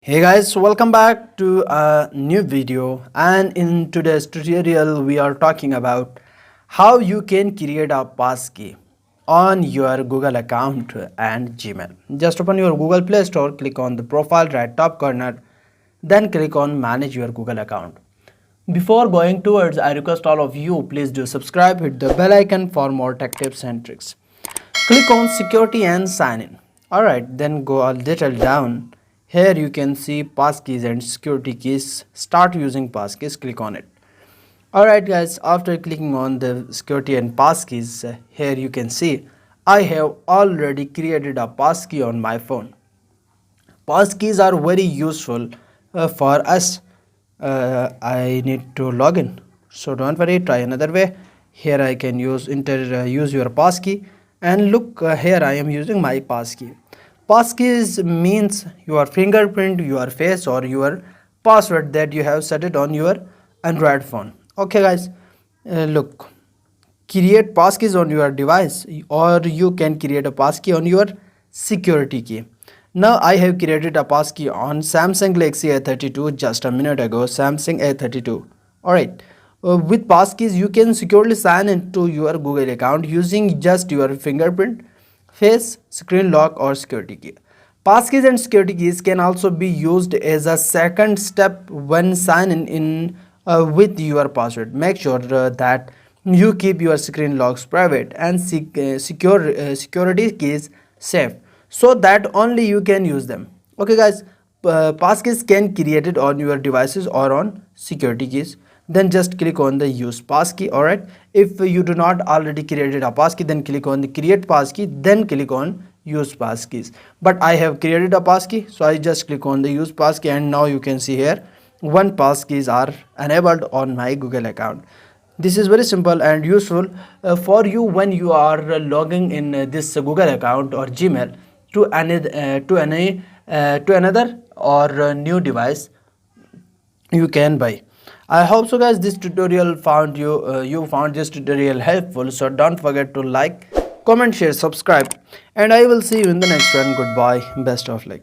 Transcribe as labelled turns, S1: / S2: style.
S1: Hey guys, welcome back to a new video, and in today's tutorial we are talking about how you can create a passkey on your Google account and Gmail. Just open your Google Play Store, click on the profile right top corner, then click on manage your Google account. Before going towards, I request all of you please do subscribe, hit the bell icon for more tech tips and tricks. Click on security and sign in. Alright, then go a little down. Here you can see passkeys and security keys. Start using passkeys, click on it. Alright guys, after clicking on the security and passkeys, here you can see I have already created a passkey on my phone. Passkeys are very useful for us. I need to log in, so don't worry, try another way. Here I can use use your passkey, and look, here I am using my passkey. Passkeys means your fingerprint, your face, or your password that you have set it on your Android phone. Okay guys, look, create passkeys on your device, or you can create a passkey on your security key. Now I have created a passkey on Samsung Galaxy A32 just a minute ago. Samsung A32. Alright, with passkeys you can securely sign into your Google account using just your fingerprint, face, screen lock, or security key. Passkeys and security keys can also be used as a second step when signing in with your password. Make sure that you keep your screen locks private and security keys safe, so that only you can use them. Okay guys, passkeys can created on your devices or on security keys. Then just click on the use passkey. Alright, if you do not already created a passkey, then click on the create passkey, then click on use passkeys. But I have created a passkey, so I just click on the use passkey, and now you can see here one passkeys are enabled on my Google account. This is very simple and useful for you when you are logging in this Google account or Gmail to another or new device you can buy. I hope so guys this tutorial found you found this tutorial helpful. So don't forget to like, comment, share, subscribe, and I will see you in the next one. Goodbye, best of luck.